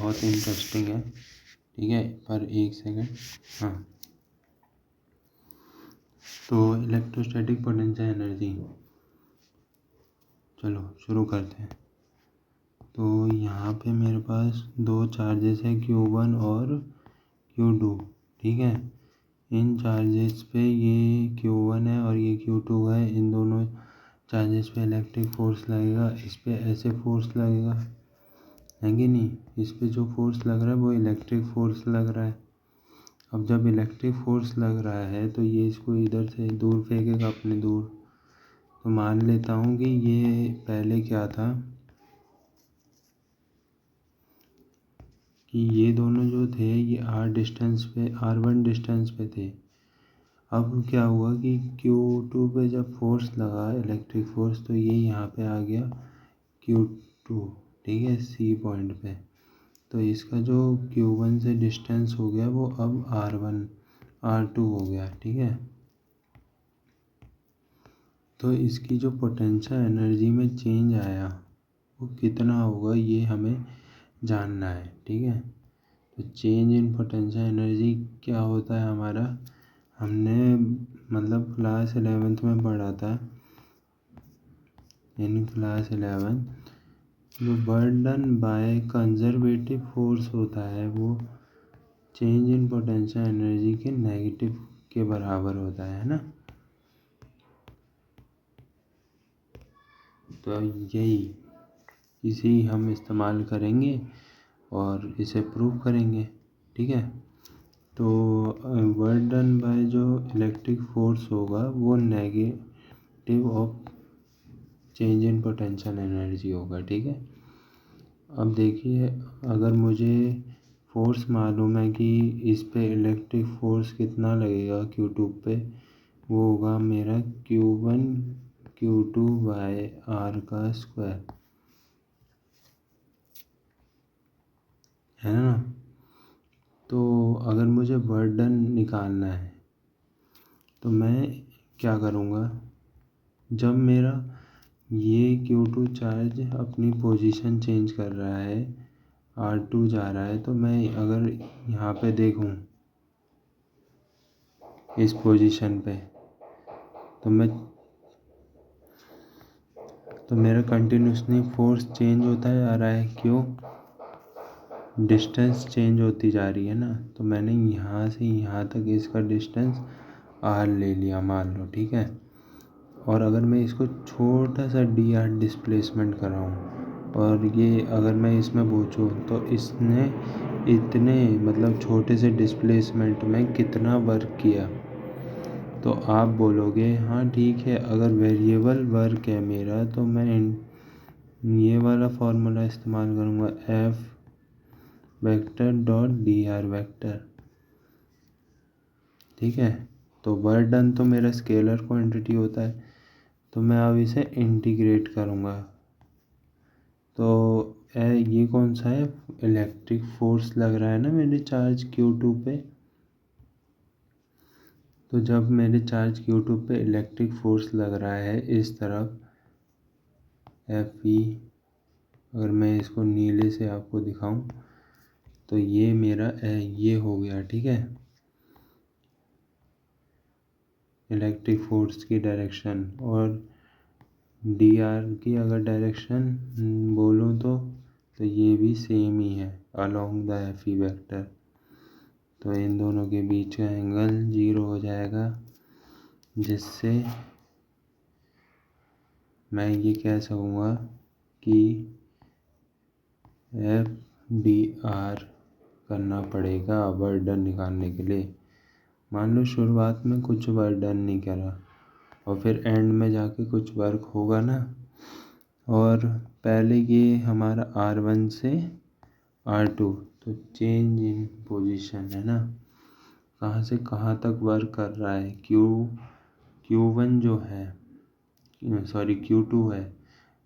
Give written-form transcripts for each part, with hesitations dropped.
बहुत इंटरेस्टिंग है, ठीक है। पर एक सेकंड, हाँ, तो इलेक्ट्रोस्टैटिक पोटेंशियल एनर्जी, चलो शुरू करते हैं। तो यहाँ पे मेरे पास दो चार्जेस है Q1 और Q2, ठीक है। इन चार्जेस पे ये Q1 है और ये Q2 है, इन दोनों चार्जेस पे इलेक्ट्रिक फोर्स लगेगा। इस पे ऐसे फोर्स लगेगा, है कि नहीं। इस पे जो फोर्स लग रहा है वो इलेक्ट्रिक फोर्स लग रहा है। अब जब इलेक्ट्रिक फोर्स लग रहा है तो ये इसको इधर से दूर फेंकेगा, अपने दूर। तो मान लेता हूँ कि ये पहले क्या था कि ये दोनों जो थे ये R1 डिस्टेंस पे थे। अब क्या हुआ कि Q2 पे जब फोर्स लगा इलेक्ट्रिक फोर्स, तो ये यहाँ पे आ गया Q2, ठीक है, C पॉइंट पे। तो इसका जो Q1 से डिस्टेंस हो गया वो अब R2 हो गया, ठीक है। तो इसकी जो पोटेंशियल एनर्जी में चेंज आया वो कितना होगा ये हमें जानना है, ठीक है। तो चेंज इन पोटेंशियल एनर्जी क्या होता है हमारा, हमने मतलब क्लास 11th में पढ़ा था। इन क्लास 11 जो work done by conservative force होता है वो चेंज इन पोटेंशियल एनर्जी के नेगेटिव के बराबर होता है ना। तो यही इसी हम इस्तेमाल करेंगे और इसे प्रूव करेंगे, ठीक है। तो वर्क डन बाय जो इलेक्ट्रिक फोर्स होगा वो negative of change in potential energy होगा, ठीक है। अब देखिए, अगर मुझे फोर्स मालूम है कि इस पे इलेक्ट्रिक फोर्स कितना लगेगा Q2 पे, वो होगा मेरा Q1 Q2 बाय R का स्क्वायर, है ना। तो अगर मुझे वर्क डन निकालना है तो मैं क्या करूँगा, जब मेरा ये Q2 चार्ज अपनी पोजीशन चेंज कर रहा है, R2 जा रहा है, तो मैं अगर यहाँ पे देखूँ इस पोजीशन पे, तो मेरा कंटिन्यूसली फोर्स चेंज होता जा रहा है। क्यों? डिस्टेंस चेंज होती जा रही है ना। तो मैंने यहाँ से यहाँ तक इसका डिस्टेंस R ले लिया, मान लो, ठीक है। और अगर मैं इसको छोटा सा dr डिस्प्लेसमेंट कराऊँ और ये अगर मैं इसमें पूछूँ तो इसने इतने मतलब छोटे से डिस्प्लेसमेंट में कितना वर्क किया, तो आप बोलोगे हाँ ठीक है, अगर वेरिएबल वर्क है मेरा तो मैं ये वाला फॉर्मूला इस्तेमाल करूँगा, F vector dot dr vector, ठीक है। तो वर्क डन तो मेरा स्केलर क्वांटिटी होता है, तो मैं अब इसे इंटीग्रेट करूँगा। तो ये कौन सा है, इलेक्ट्रिक फोर्स लग रहा है ना मेरे चार्ज Q2 पे। तो जब मेरे चार्ज Q2 पे इलेक्ट्रिक फोर्स लग रहा है इस तरफ Fe, अगर मैं इसको नीले से आपको दिखाऊं तो ये मेरा ये हो गया, ठीक है, इलेक्ट्रिक फोर्स की डायरेक्शन। और dr की अगर डायरेक्शन बोलूँ तो ये भी सेम ही है, अलोंग द Fe वेक्टर। तो इन दोनों के बीच का एंगल 0 हो जाएगा, जिससे मैं ये कह सकूँगा कि Fdr करना पड़ेगा वर्क डन निकालने के लिए। मान लो शुरुआत में कुछ वर्क डन नहीं करा और फिर एंड में जाके कुछ वर्क होगा ना। और पहले ये हमारा R1 से R2, तो चेंज इन पोजीशन है ना, कहाँ से कहाँ तक वर्क कर रहा है। Q1 जो है, सॉरी Q2 है,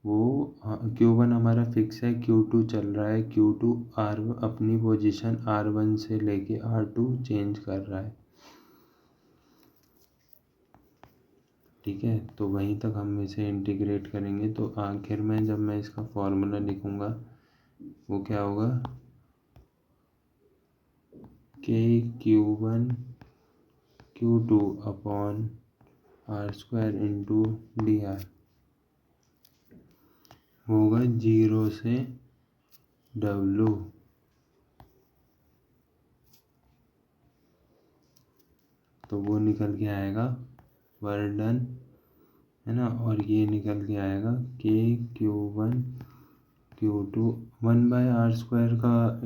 वो Q1 हमारा फिक्स है, Q2 चल रहा है, Q2 अपनी पोजीशन R1 से लेके R2 चेंज कर रहा है, ठीक है। तो वहीं तक हम इसे इंटीग्रेट करेंगे। तो आखिर में जब मैं इसका फॉर्मूला लिखूँगा वो क्या होगा, के Q1 Q2 upon R² into dr होगा 0 से W। तो वो निकल के आएगा वर्क डन, है ना। और ये निकल के आएगा के Q1 Q2 1/r² का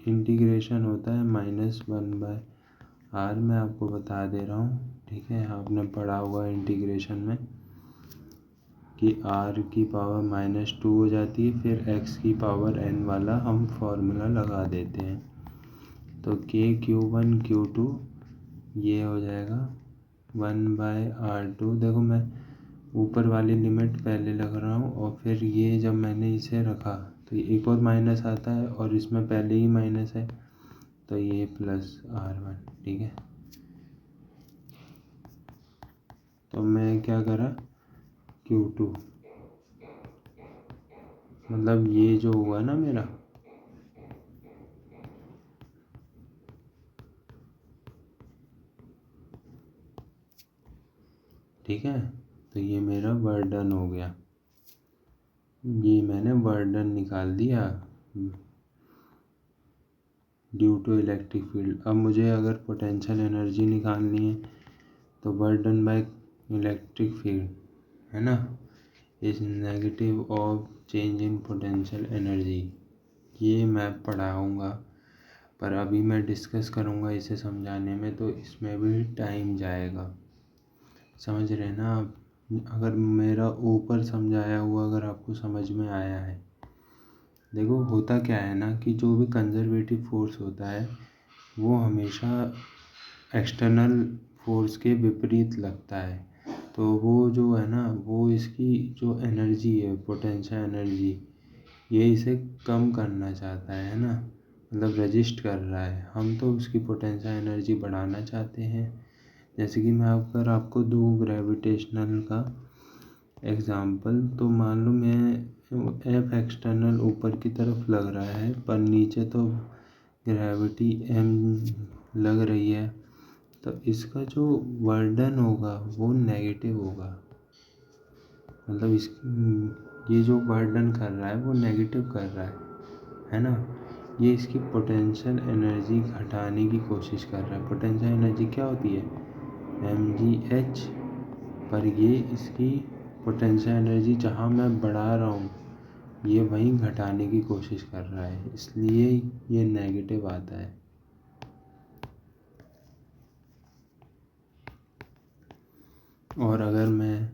इंटीग्रेशन होता है -1/r। मैं आपको बता दे रहा हूँ, ठीक है। आपने पढ़ा होगा इंटीग्रेशन में कि r की पावर -2 हो जाती है, फिर x की पावर n वाला हम फॉर्मूला लगा देते हैं। तो के Q1 Q2 ये हो जाएगा 1/r²। देखो मैं ऊपर वाली लिमिट पहले लग रहा हूँ, और फिर ये जब मैंने इसे रखा तो ये एक और माइनस आता है, और इसमें पहले ही माइनस है, तो ये +r1, ठीक है। तो मैं क्या करा, Q2 मतलब ये जो हुआ ना मेरा, ठीक है। तो ये मेरा वर्डन हो गया, ये मैंने वर्डन निकाल दिया ड्यू टू इलेक्ट्रिक फील्ड। अब मुझे अगर पोटेंशियल एनर्जी निकालनी है तो वर्डन बाय इलेक्ट्रिक फील्ड, है ना, is negative of change in potential energy. ये मैं पढ़ाऊँगा, पर अभी मैं डिस्कस करूँगा इसे समझाने में, तो इसमें भी टाइम जाएगा, समझ रहे ना आप। अगर मेरा ऊपर समझाया हुआ अगर आपको समझ में आया है, देखो होता क्या है ना कि जो भी कंजर्वेटिव फोर्स होता है वो हमेशा एक्सटर्नल फोर्स के विपरीत लगता है। तो वो जो है ना, वो इसकी जो एनर्जी है, पोटेंशियल एनर्जी, ये इसे कम करना चाहता है ना, मतलब रजिस्ट कर रहा है। हम तो उसकी पोटेंशियल एनर्जी बढ़ाना चाहते हैं। जैसे कि मैं अगर आपको दूँ ग्रेविटेशनल का एग्ज़ाम्पल, तो मान लो मैं एफ एक्सटर्नल ऊपर की तरफ लग रहा है, पर नीचे तो ग्रेविटी एम लग रही है, तो इसका जो वर्डन होगा वो नेगेटिव होगा। मतलब इस ये जो वर्डन कर रहा है वो नेगेटिव कर रहा है ना। ये इसकी पोटेंशियल एनर्जी घटाने की कोशिश कर रहा है। पोटेंशियल एनर्जी क्या होती है, mgh, पर ये इसकी पोटेंशियल एनर्जी जहाँ मैं बढ़ा रहा हूँ ये वहीं घटाने की कोशिश कर रहा है, इसलिए ये नेगेटिव आता है। और अगर मैं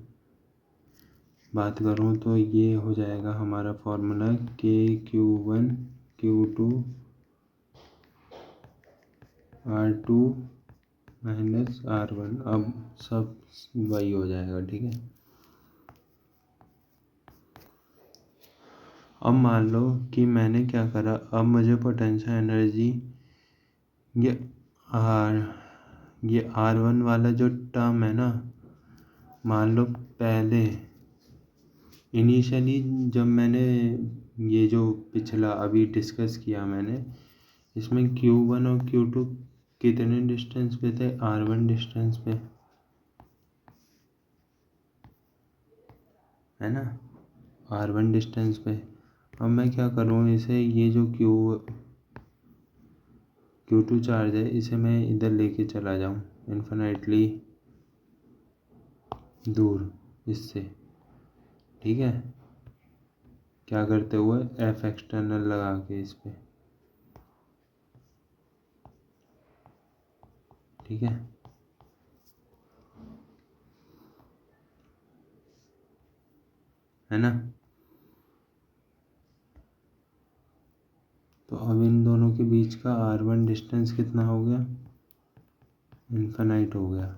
बात करूँ तो ये हो जाएगा हमारा फॉर्मूला के Q1 Q2 R2 minus R1। अब सब वही हो जाएगा, ठीक है। अब मान लो कि मैंने क्या करा, अब मुझे पोटेंशियल एनर्जी ये R1 वाला जो टर्म है ना, मान लो पहले इनिशियली जब मैंने ये जो पिछला अभी डिस्कस किया मैंने, इसमें Q1 और Q2 कितने डिस्टेंस पे थे, R1 डिस्टेंस पे, है ना, R1 डिस्टेंस पे। अब मैं क्या करूँ, इसे ये जो Q2 चार्ज है इसे मैं इधर लेके चला जाऊँ इन्फिनिटली दूर इससे, ठीक है। क्या करते हुए, एफ एक्सटर्नल लगा के इस पे, ठीक है ना। तो अब इन दोनों के बीच का R1 डिस्टेंस कितना हो गया, इन्फिनाइट हो गया।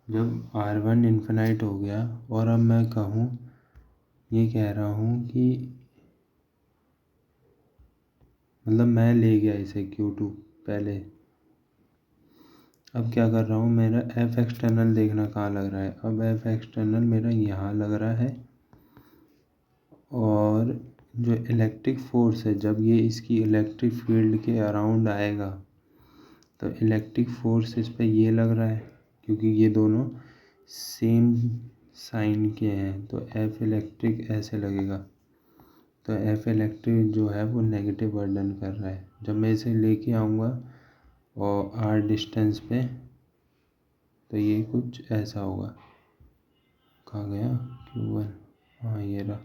जब R1 इन्फिनाइट हो गया, और अब मैं कहूँ, ये कह रहा हूँ कि मतलब मैं ले गया इसे Q2 पहले। अब क्या कर रहा हूँ, मेरा एफ एक्सटर्नल देखना कहाँ लग रहा है। अब एफ एक्सटर्नल मेरा यहाँ लग रहा है, और जो इलेक्ट्रिक फोर्स है जब ये इसकी इलेक्ट्रिक फील्ड के अराउंड आएगा तो इलेक्ट्रिक फोर्स इस पे ये लग रहा है क्योंकि ये दोनों सेम साइन के हैं, तो एफ इलेक्ट्रिक ऐसे लगेगा। तो एफ इलेक्ट्रिक जो है वो नेगेटिव बर्डन कर रहा है। जब मैं इसे लेके आऊँगा और आर डिस्टेंस पे, तो ये कुछ ऐसा होगा। कहाँ गया Q1? हाँ ये रहा।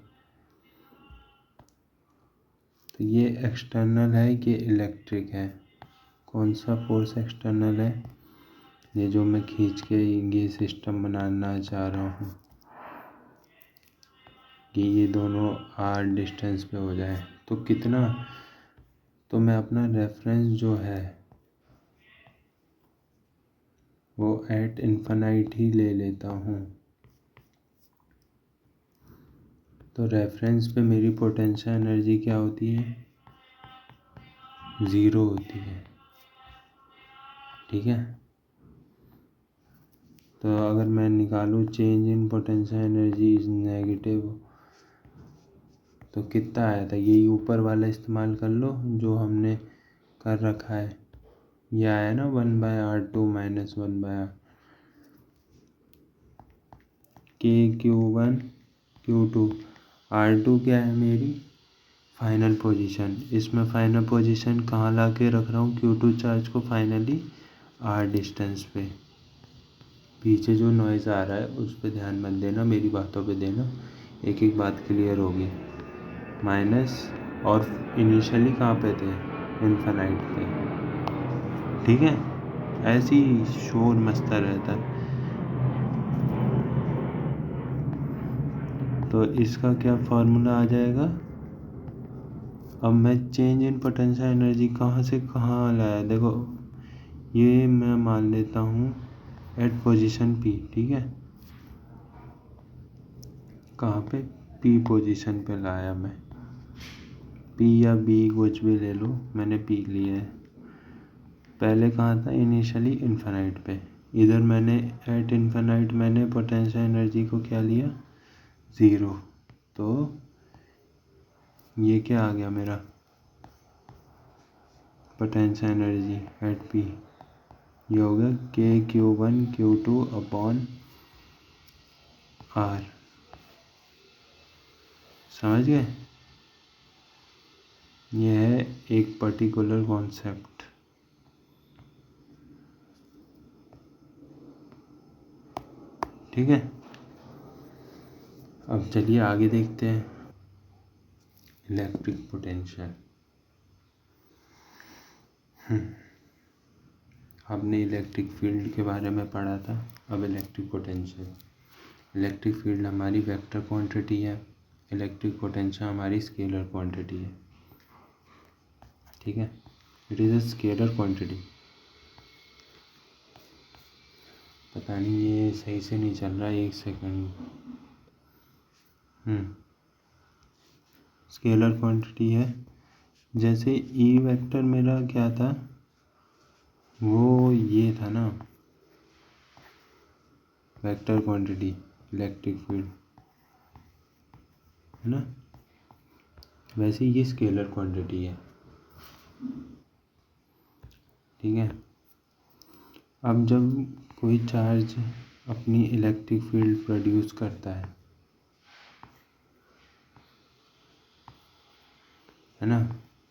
तो ये एक्सटर्नल है, ये इलेक्ट्रिक है। कौन सा फोर्स एक्सटर्नल है? ये जो मैं खींच के ये सिस्टम बनाना चाह रहा हूँ कि ये दोनों आर डिस्टेंस पे हो जाए। तो कितना, तो मैं अपना रेफरेंस जो है वो एट इन्फिनाइट ही ले लेता हूँ। तो रेफरेंस पे मेरी पोटेंशियल एनर्जी क्या होती है? 0 होती है। ठीक है, तो अगर मैं निकालूँ change in potential energy is negative, तो कितना आया था? यही ऊपर वाला इस्तेमाल कर लो जो हमने कर रखा है। ये आया ना 1/R2 माइनस 1/R के Q1 Q2। R2 क्या है? मेरी फाइनल पोजीशन। इसमें फाइनल पोजीशन कहाँ ला के रख रहा हूँ? Q2 चार्ज को फाइनली R डिस्टेंस पे। पीछे जो नॉइज़ आ रहा है उस पर ध्यान मत देना, मेरी बातों पे देना, एक एक बात क्लियर होगी। माइनस, और इनिशियली कहाँ पे थे? इन्फिनाइट पे। ठीक है, ऐसे ही शोर मचता रहता है। तो इसका क्या फार्मूला आ जाएगा? अब मैं चेंज इन पोटेंशियल एनर्जी कहाँ से कहाँ लाया? देखो, ये मैं मान लेता हूँ एट पोजीशन P। ठीक है, कहाँ पे? P पोजीशन पे लाया मैं। P या B कुछ भी ले लो, मैंने P लिया है। पहले कहाँ था? इनिशियली इन्फिनाइट पे। इधर मैंने एट इन्फिनाइट मैंने पोटेंशियल एनर्जी को क्या लिया? 0। तो ये क्या आ गया मेरा? Potential energy at P। ये हो गया KQ1 Q2 अपॉन R। समझ गए? ये है एक पर्टिकुलर कॉन्सेप्ट। ठीक है, अब चलिए आगे देखते हैं। Electric potential. आपने इलेक्ट्रिक फील्ड के बारे में पढ़ा था, अब इलेक्ट्रिक पोटेंशियल। इलेक्ट्रिक फील्ड हमारी वेक्टर क्वांटिटी है, इलेक्ट्रिक पोटेंशियल हमारी स्केलर क्वांटिटी है। ठीक है, it is a scalar quantity. पता नहीं ये सही से नहीं चल रहा है, एक सेकंड। स्केलर क्वांटिटी है। जैसे ई वेक्टर मेरा क्या था? वो ये था ना, वेक्टर क्वांटिटी इलेक्ट्रिक फील्ड, है ना? वैसे ये स्केलर क्वांटिटी है। ठीक है, अब जब कोई चार्ज अपनी इलेक्ट्रिक फील्ड प्रोड्यूस करता है ना,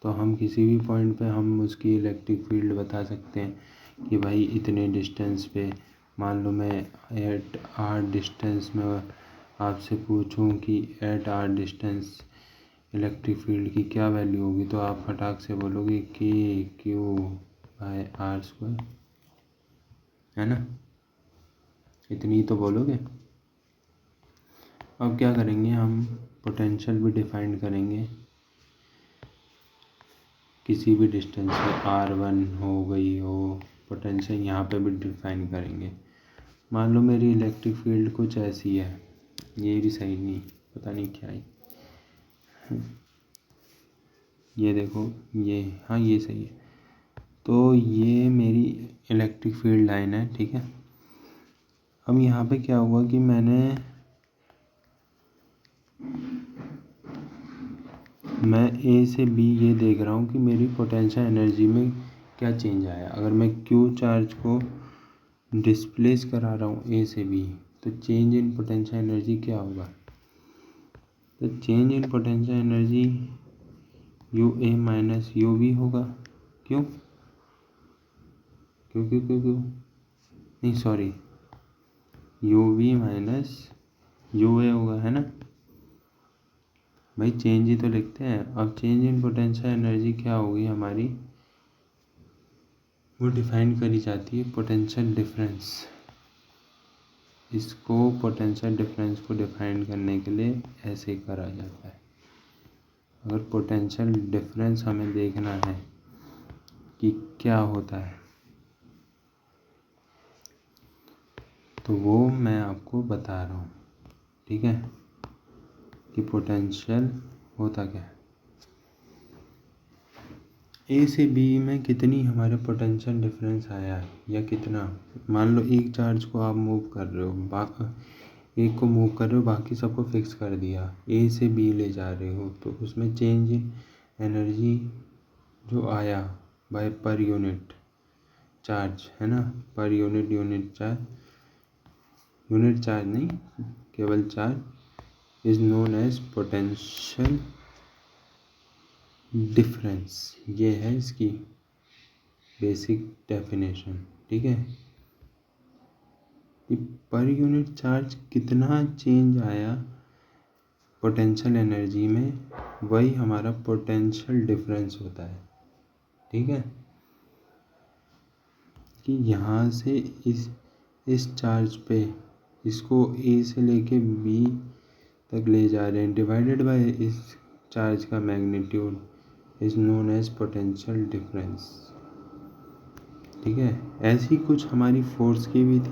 तो हम किसी भी पॉइंट पे हम उसकी इलेक्ट्रिक फील्ड बता सकते हैं कि भाई इतने डिस्टेंस पे, मान लो मैं एट आर डिस्टेंस में आपसे पूछूं कि at R distance electric field की क्या वैल्यू होगी, तो आप फटाक से बोलोगे KQ/R², है ना? इतनी ही तो बोलोगे। अब क्या करेंगे, हम पोटेंशियल भी डिफाइन करेंगे किसी भी डिस्टेंस पे। R1 हो गई हो पोटेंशियल, यहाँ पे भी डिफाइन करेंगे। मान लो मेरी इलेक्ट्रिक फील्ड कुछ ऐसी है, ये भी सही नहीं, पता नहीं क्या है। ये देखो, ये, हाँ ये सही है। तो ये मेरी इलेक्ट्रिक फील्ड लाइन है। ठीक है, अब यहाँ पे क्या हुआ कि मैं ए से बी ये देख रहा हूँ कि मेरी पोटेंशियल एनर्जी में क्या चेंज आया। अगर मैं क्यू चार्ज को डिस्प्लेस करा रहा हूँ ए से बी, तो चेंज इन पोटेंशियल एनर्जी क्या होगा। तो change in potential energy U A minus U B होगा। क्यों क्यों क्यों क्यों क्यों नहीं, sorry, U B minus U A होगा, है ना भाई। चेंज ही तो लिखते हैं। अब चेंज इन पोटेंशियल एनर्जी क्या होगी हमारी, वो डिफाइन करी जाती है पोटेंशियल डिफरेंस। इसको पोटेंशियल डिफरेंस को डिफाइन करने के लिए ऐसे करा जाता है। अगर पोटेंशियल डिफरेंस हमें देखना है कि क्या होता है, तो वो मैं आपको बता रहा हूँ, ठीक है, कि पोटेंशियल होता क्या है। ए से बी में कितनी हमारे पोटेंशियल डिफरेंस आया है, या कितना। मान लो एक चार्ज को आप मूव कर रहे हो, एक को मूव कर रहे हो, बाकी सबको फिक्स कर दिया, ए से बी ले जा रहे हो, तो उसमें चेंज इन एनर्जी जो आया बाय पर यूनिट चार्ज, है ना, पर यूनिट चार्ज नहीं, केवल charge, is known as potential difference. ये है इसकी बेसिक डेफिनेशन, ठीक है, कि पर यूनिट चार्ज कितना चेंज आया पोटेंशियल एनर्जी में, वही हमारा पोटेंशियल डिफरेंस होता है, ठीक है। कि यहाँ से इस चार्ज पे इसको ए से लेके बी तक ले जा रहे हैं, डिवाइडेड बाय इस चार्ज का magnitude, is known as potential difference, ठीक है। ऐसी कुछ हमारी फोर्स की भी थी,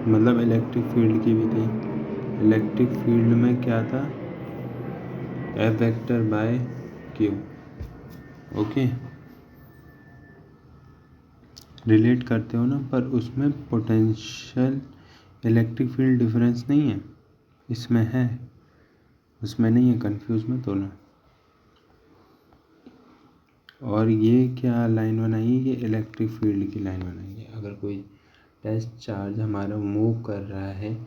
मतलब इलेक्ट्रिक फील्ड की भी थी। इलेक्ट्रिक फील्ड में क्या था, F vector by Q, okay, relate करते हो ना, पर उसमें पोटेंशियल इलेक्ट्रिक फील्ड डिफरेंस नहीं है, इसमें है, उसमें नहीं है, कंफ्यूज मत होना। और ये क्या लाइन बनाई है, ये इलेक्ट्रिक फील्ड की लाइन बनाई है। अगर कोई टेस्ट चार्ज हमारा मूव कर रहा है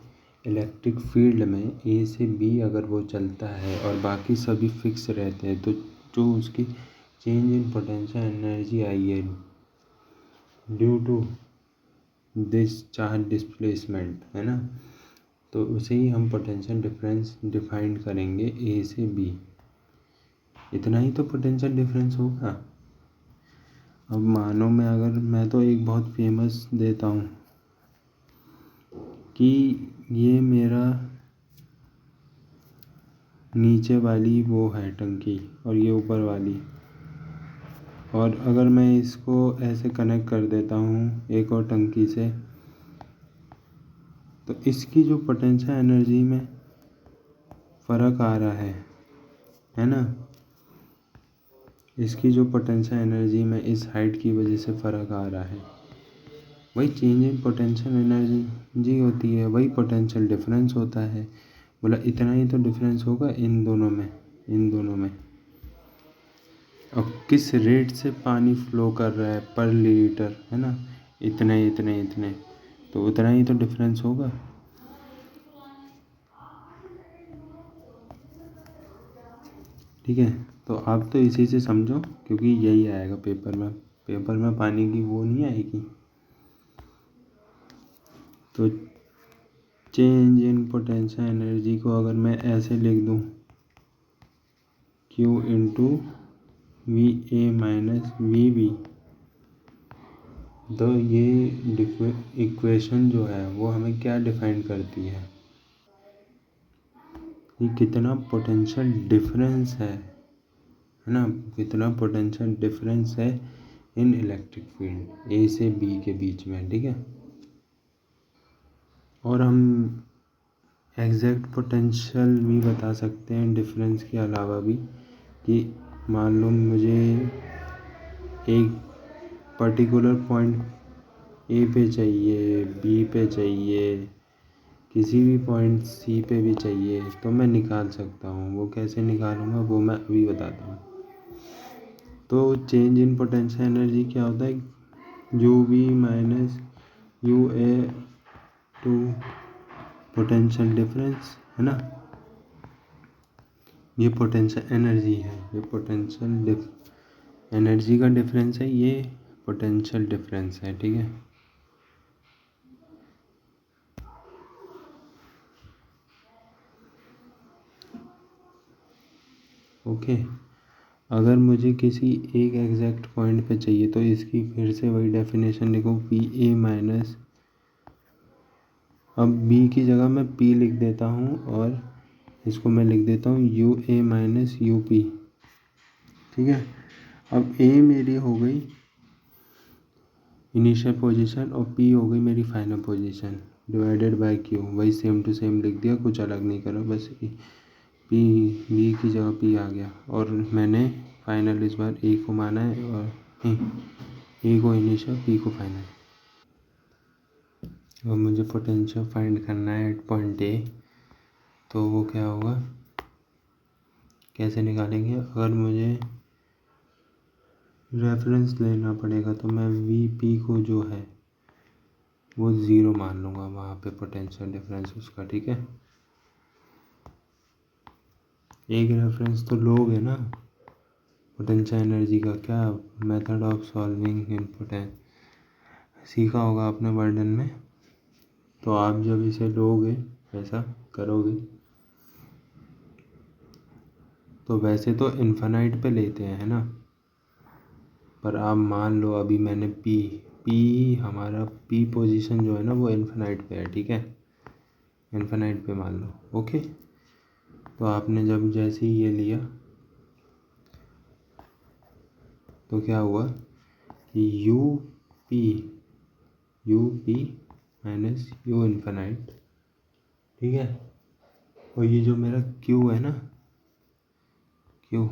इलेक्ट्रिक फील्ड में, ए से बी अगर वो चलता है और बाकी सभी फिक्स रहते हैं, तो जो उसकी चेंज इन पोटेंशियल एनर्जी आई है due to this charge displacement, है ना, तो उसे ही हम पोटेंशियल डिफरेंस डिफाइन करेंगे ए से बी। इतना ही तो पोटेंशियल डिफरेंस होगा। अब मानो मैं तो एक बहुत फेमस देता हूँ कि ये मेरा नीचे वाली वो है टंकी और ये ऊपर वाली, और अगर मैं इसको ऐसे कनेक्ट कर देता हूँ एक और टंकी से, तो इसकी जो पोटेंशियल एनर्जी में फ़र्क आ रहा है ना, इसकी जो पोटेंशियल एनर्जी में इस हाइट की वजह से फ़र्क आ रहा है, वही चेंज इन पोटेंशियल एनर्जी होती है, वही पोटेंशियल डिफरेंस होता है। बोला इतना ही तो डिफरेंस होगा इन दोनों में। और किस रेट से पानी फ्लो कर रहा है पर लीटर, है ना, इतने, तो उतना ही तो डिफरेंस होगा। ठीक है, तो आप तो इसी से समझो, क्योंकि यही आएगा पेपर में पानी की वो नहीं आएगी। तो चेंज इन पोटेंशियल एनर्जी को अगर मैं ऐसे लिख दूँ, Q into V A minus V B, तो ये इक्वेशन जो है वो हमें क्या डिफाइन करती है, कि कितना पोटेंशियल डिफरेंस है ना, कितना पोटेंशियल डिफरेंस है इन इलेक्ट्रिक फील्ड ए से बी के बीच में, ठीक है। और हम एग्जैक्ट पोटेंशियल भी बता सकते हैं डिफरेंस के अलावा भी, कि मान लो मुझे एक पर्टिकुलर पॉइंट ए पे चाहिए, बी पे चाहिए, किसी भी पॉइंट सी पे भी चाहिए, तो मैं निकाल सकता हूँ। वो कैसे निकालूंगा वो मैं अभी बताता हूँ। तो चेंज इन पोटेंशियल एनर्जी क्या होता है, U V minus U A to potential difference, है ना। ये पोटेंशियल एनर्जी है, ये पोटेंशियल एनर्जी का डिफरेंस है, ये पोटेंशियल डिफरेंस है, ठीक है। ओके, अगर मुझे किसी एक एग्जैक्ट पॉइंट पे चाहिए तो इसकी फिर से वही डेफिनेशन लिखो, पी ए माइनस, अब बी की जगह मैं पी लिख देता हूँ और इसको मैं लिख देता हूँ you A minus U P, ठीक है। अब ए मेरी हो गई इनिशियल पोजीशन और पी हो गई मेरी final position, divided by Q, वही सेम टू सेम लिख दिया, कुछ अलग नहीं करा, बस पी बी की जगह पी आ गया। और मैंने फाइनल इस बार ए को माना है, और नहीं, ए को इनिशियल पी को फाइनल। और मुझे पोटेंशियल फाइंड करना है एट पॉइंट ए, तो वो क्या होगा, कैसे निकालेंगे, अगर मुझे रेफरेंस लेना पड़ेगा तो मैं वी पी को जो है वो ज़ीरो मान लूँगा वहाँ पे, पोटेंशियल डिफरेंस उसका, ठीक है। एक रेफरेंस तो लोगे ना पोटेंशियल एनर्जी का, क्या method of solving in potential सीखा होगा आपने वर्डन में, तो आप जब इसे लोगे ऐसा करोगे तो वैसे तो इन्फिनाइट पे लेते हैं, है ना, पर आप मान लो अभी मैंने पी हमारा पी पोजीशन जो है ना वो इन्फिनाइट पे है, ठीक है, इन्फिनाइट पे मान लो, ओके। तो आपने जब जैसे ही ये लिया तो क्या हुआ कि P U P minus you infinite, ठीक है। और ये जो मेरा क्यू है ना, क्यू,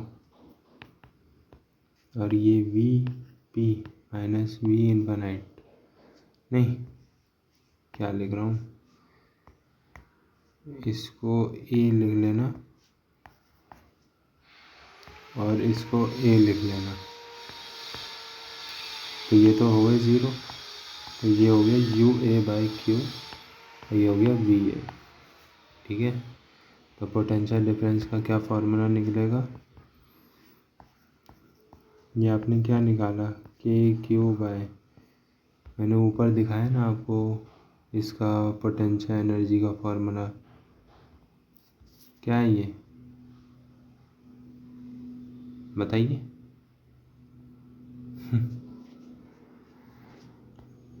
और ये V P minus V infinite, नहीं क्या लिख रहा हूँ, इसको ए लिख लेना और इसको ए लिख लेना, तो ये तो हो गया ज़ीरो, तो ये हो गया यू ए बाई क्यू, ये हो गया वी ए, ठीक है। तो पोटेंशियल डिफरेंस का क्या फार्मूला निकलेगा, ये आपने क्या निकाला, के क्यू बाय, मैंने ऊपर दिखाया ना आपको इसका पोटेंशियल एनर्जी का फार्मूला, क्या है ये बताइए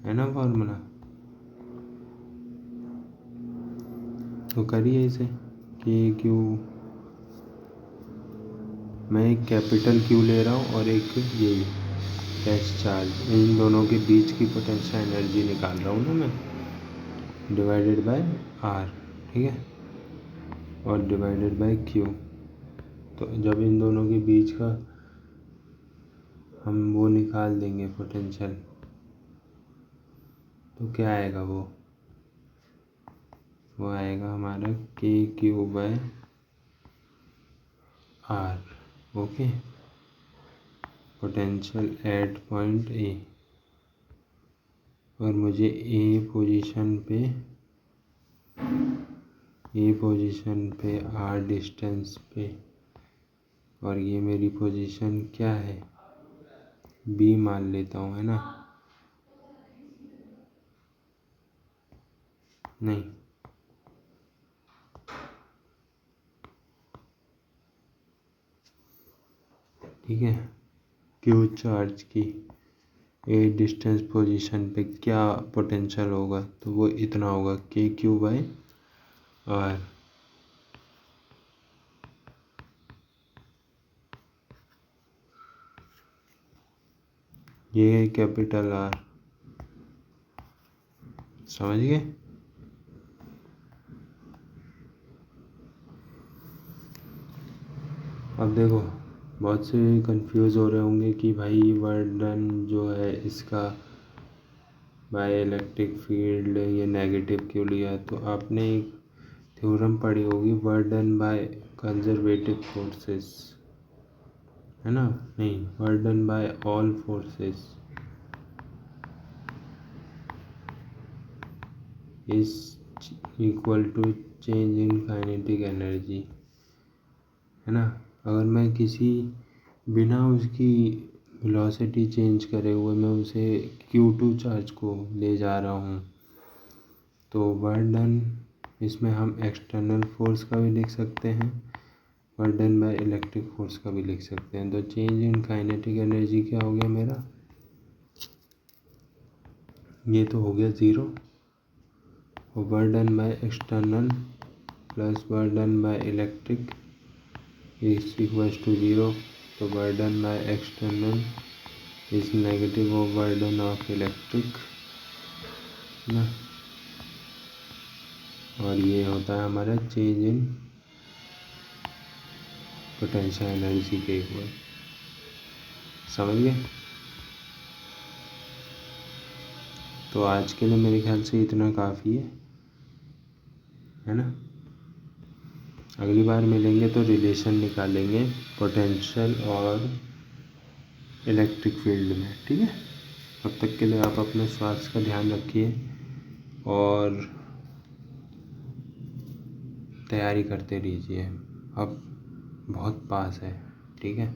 है ना फार्मूला, तो करिए इसे, के क्यू, मैं एक कैपिटल क्यू ले रहा हूँ और एक ये डैश चार्ज, इन दोनों के बीच की पोटेंशियल एनर्जी निकाल रहा हूँ ना मैं, डिवाइडेड बाय आर, ठीक है, और डिवाइडेड बाय क्यू। तो जब इन दोनों के बीच का हम वो निकाल देंगे पोटेंशियल, तो क्या आएगा, वो आएगा हमारा K Q by R, okay. Potential at point A, और मुझे ए पोजीशन पे आर डिस्टेंस पे, और ये मेरी पोजीशन क्या है, बी मान लेता हूँ, है ना, नहीं ठीक है, क्यू चार्ज की ए डिस्टेंस पोजीशन पे क्या पोटेंशियल होगा, तो वो इतना होगा के क्यू बाय आर, ये है कैपिटल आर, समझ गए। अब देखो बहुत से कंफ्यूज हो रहे होंगे कि भाई वर्डन जो है इसका बाय इलेक्ट्रिक फील्ड ये नेगेटिव क्यों लिया, तो आपने एक थ्योरम पढ़ी होगी, वर्डन बाय कंजर्वेटिव फोर्सेस, है ना, नहीं, work done by all forces is equal to change in kinetic energy, है ना। अगर मैं किसी बिना उसकी वेलोसिटी चेंज करे हुए मैं उसे Q2 चार्ज को ले जा रहा हूँ, तो वर्क डन इसमें हम एक्सटर्नल फोर्स का भी लिख सकते हैं, work done by electric force का भी लिख सकते हैं। तो चेंज इन काइनेटिक एनर्जी क्या हो गया मेरा, ये तो हो गया 0, और work done by external plus work done by electric is equals to 0, तो work done by external is negative of work done of electric ना, और ये होता है हमारा चेंज इन पोटेंशियल एनर्जी के इक्वल। समझ गए। तो आज के लिए मेरे ख्याल से इतना काफ़ी है ना। अगली बार मिलेंगे तो रिलेशन निकालेंगे पोटेंशियल और इलेक्ट्रिक फील्ड में, ठीक है। तब तक के लिए आप अपने स्वास्थ्य का ध्यान रखिए और तैयारी करते रहिए, अब बहुत पास है, ठीक है।